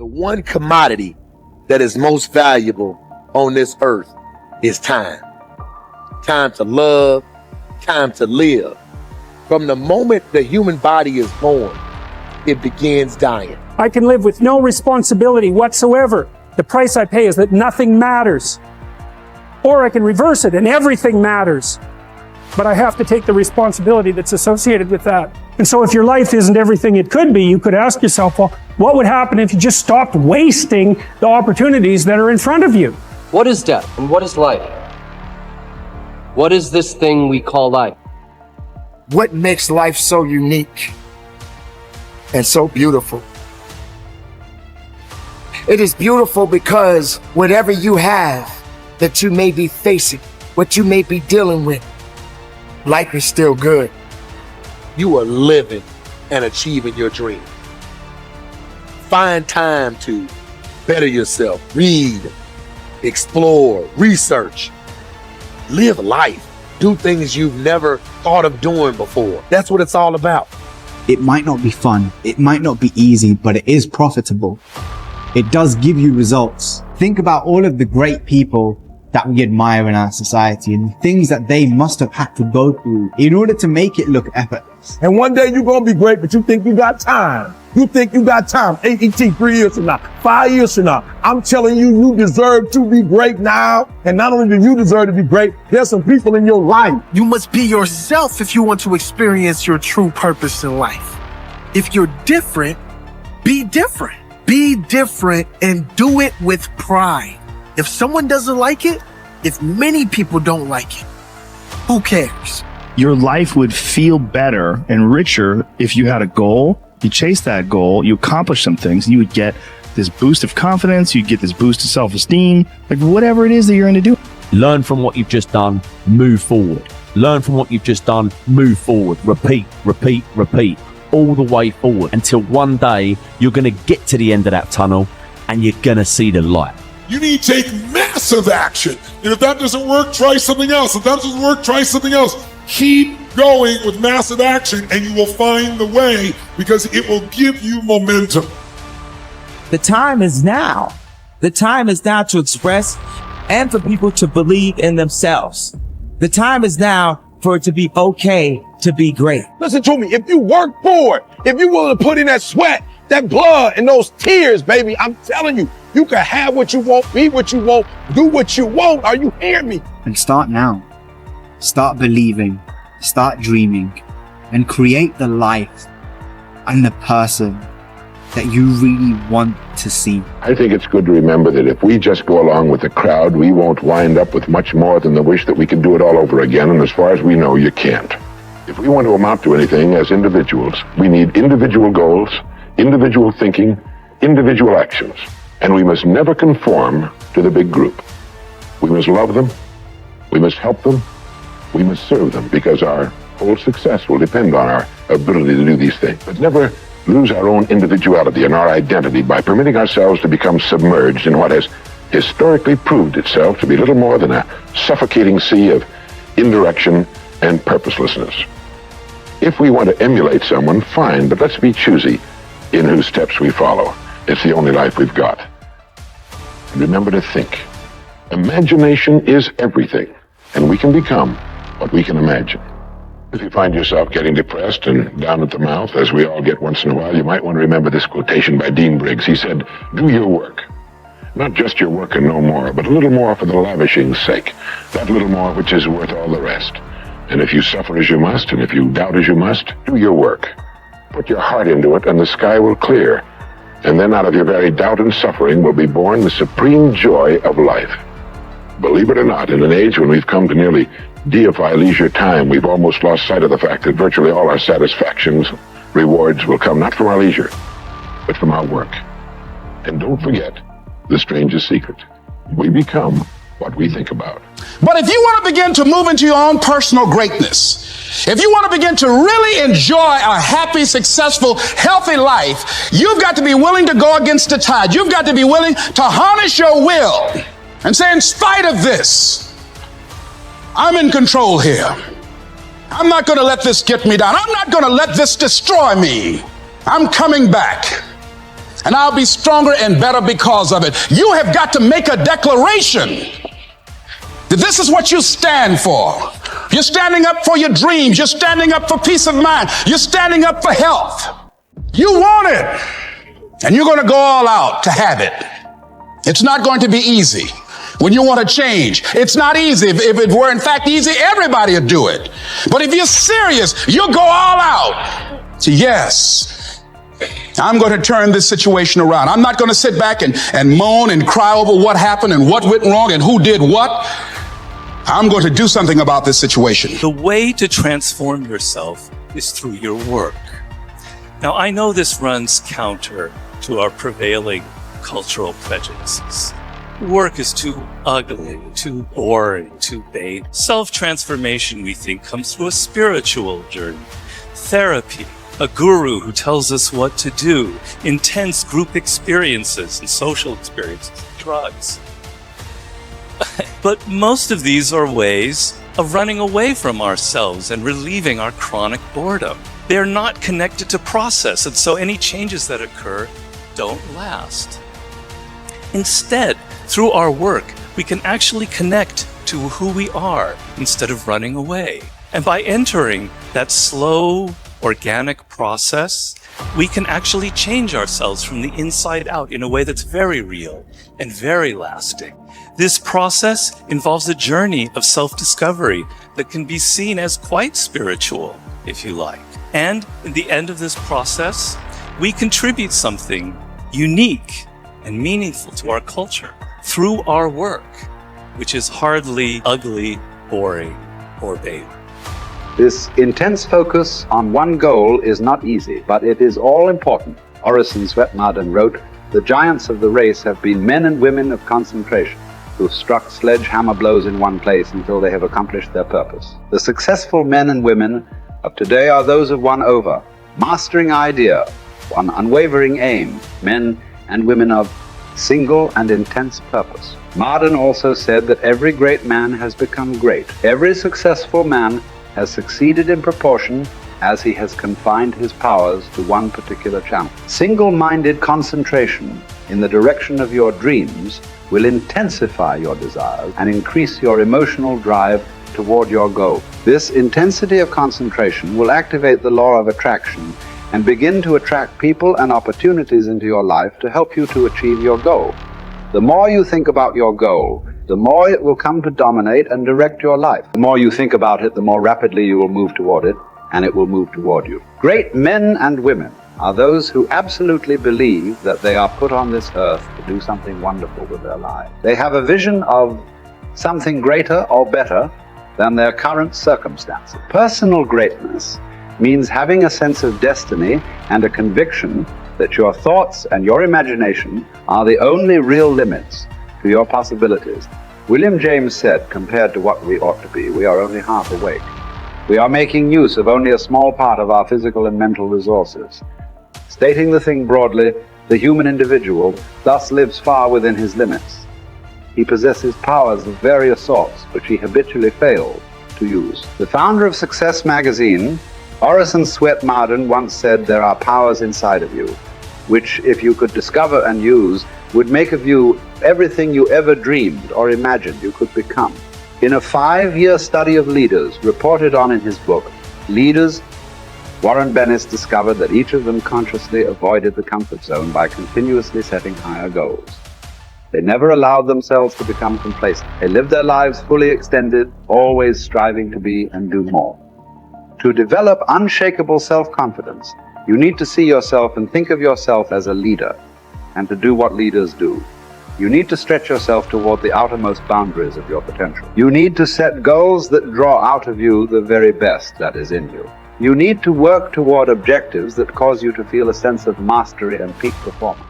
The one commodity that is most valuable on this earth is time. Time to love, time to live. From the moment the human body is born, it begins dying. I can live with no responsibility whatsoever. The price I pay is that nothing matters. Or I can reverse it and everything matters. But I have to take the responsibility that's associated with that. And so if your life isn't everything it could be, you could ask yourself, well, what would happen if you just stopped wasting the opportunities that are in front of you? What is death and what is life? What is this thing we call life? What makes life so unique and so beautiful? It is beautiful because whatever you have that you may be facing, what you may be dealing with, life is still good. You are living and achieving your dream. Find time to better yourself, read, explore, research, live life, do things you've never thought of doing before. That's what it's all about. It might not be fun, it might not be easy, but it is profitable. It does give you results. Think about all of the great people that we admire in our society and the things that they must have had to go through in order to make it look effortless. And one day you're going to be great, but you think you got time. You think you got time. AET 3 years from now, 5 years from now. I'm telling you, you deserve to be great now. And not only do you deserve to be great, there's some people in your life. You must be yourself if you want to experience your true purpose in life. If you're different, be different. Be different and do it with pride. If someone doesn't like it, if many people don't like it, who cares? Your life would feel better and richer if you had a goal, you chase that goal, you accomplish some things, and you would get this boost of confidence, you'd get this boost of self-esteem, like whatever it is that you're going to do. Learn from what you've just done, move forward. Learn from what you've just done, move forward. Repeat, repeat, repeat, all the way forward until one day you're going to get to the end of that tunnel and you're going to see the light. You need to take massive action. And if that doesn't work, try something else. If that doesn't work, try something else. Keep going with massive action and you will find the way because it will give you momentum. The time is now. The time is now to express and for people to believe in themselves. The time is now for it to be okay to be great. Listen to me. If you work for it, if you're willing to put in that sweat, that blood and those tears, baby, I'm telling you, you can have what you want, be what you want, do what you want. Are you hearing me? And start now. Start believing, start dreaming, and create the life and the person that you really want to see. I think it's good to remember that if we just go along with the crowd, we won't wind up with much more than the wish that we can do it all over again, and as far as we know, you can't. If we want to amount to anything as individuals, we need individual goals, individual thinking, individual actions. And we must never conform to the big group. We must love them, we must help them, we must serve them, because our whole success will depend on our ability to do these things. But never lose our own individuality and our identity by permitting ourselves to become submerged in what has historically proved itself to be little more than a suffocating sea of indirection and purposelessness. If we want to emulate someone, fine, but let's be choosy in whose steps we follow. It's the only life we've got. And remember to think. Imagination is everything, and we can become what we can imagine. If you find yourself getting depressed and down at the mouth, as we all get once in a while, you might want to remember this quotation by Dean Briggs. He said, "Do your work. Not just your work and no more, but a little more for the lavishing's sake. That little more which is worth all the rest. And if you suffer as you must, and if you doubt as you must, do your work. Put your heart into it, and the sky will clear. And then out of your very doubt and suffering will be born the supreme joy of life." Believe it or not, in an age when we've come to nearly deify leisure time, we've almost lost sight of the fact that virtually all our satisfactions, rewards will come not from our leisure, but from our work. And don't forget the strangest secret. We become what we think about. But if you want to begin to move into your own personal greatness, if you want to begin to really enjoy a happy, successful, healthy life, you've got to be willing to go against the tide. You've got to be willing to harness your will and say, in spite of this, I'm in control here. I'm not going to let this get me down. I'm not going to let this destroy me. I'm coming back. and I'll be stronger and better because of it. You have got to make a declaration that this is what you stand for. You're standing up for your dreams. You're standing up for peace of mind. You're standing up for health. You want it, and you're going to go all out to have it. It's not going to be easy. When you want to change, it's not easy. If it were in fact easy, everybody would do it. But if you're serious, you'll go all out. So yes, I'm going to turn this situation around. I'm not going to sit back and moan and cry over what happened and what went wrong and who did what. I'm going to do something about this situation. The way to transform yourself is through your work. Now, I know this runs counter to our prevailing cultural prejudices. Work is too ugly, too boring, too vain. Self-transformation, we think, comes through a spiritual journey. Therapy, a guru who tells us what to do, intense group experiences and social experiences, drugs. But most of these are ways of running away from ourselves and relieving our chronic boredom. They're not connected to process, and so any changes that occur don't last. Instead, through our work, we can actually connect to who we are instead of running away. And by entering that slow, organic process, we can actually change ourselves from the inside out in a way that's very real and very lasting. This process involves a journey of self-discovery that can be seen as quite spiritual, if you like. And in the end of this process, we contribute something unique and meaningful to our culture through our work, which is hardly ugly, boring, or vain. This intense focus on one goal is not easy, but it is all important. Orison Swett Marden wrote, "The giants of the race have been men and women of concentration, who've struck sledgehammer blows in one place until they have accomplished their purpose. The successful men and women of today are those of one over, mastering idea, one unwavering aim, men and women of single and intense purpose." Marden also said that every great man has become great. Every successful man has succeeded in proportion as he has confined his powers to one particular channel. Single-minded concentration in the direction of your dreams will intensify your desires and increase your emotional drive toward your goal. This intensity of concentration will activate the law of attraction and begin to attract people and opportunities into your life to help you to achieve your goal. The more you think about your goal, the more it will come to dominate and direct your life. The more you think about it, the more rapidly you will move toward it, and it will move toward you. Great men and women are those who absolutely believe that they are put on this earth to do something wonderful with their lives. They have a vision of something greater or better than their current circumstances. Personal greatness means having a sense of destiny and a conviction that your thoughts and your imagination are the only real limits to your possibilities. William James said, compared to what we ought to be, we are only half awake. We are making use of only a small part of our physical and mental resources. Stating the thing broadly, the human individual thus lives far within his limits. He possesses powers of various sorts, which he habitually fails to use. The founder of Success magazine, Orison Swett Marden, once said, "There are powers inside of you, which, if you could discover and use, would make of you everything you ever dreamed or imagined you could become." In a 5-year study of leaders reported on in his book, Leaders, Warren Bennis discovered that each of them consciously avoided the comfort zone by continuously setting higher goals. They never allowed themselves to become complacent. They lived their lives fully extended, always striving to be and do more. To develop unshakable self-confidence, you need to see yourself and think of yourself as a leader, and to do what leaders do. You need to stretch yourself toward the outermost boundaries of your potential. You need to set goals that draw out of you the very best that is in you. You need to work toward objectives that cause you to feel a sense of mastery and peak performance.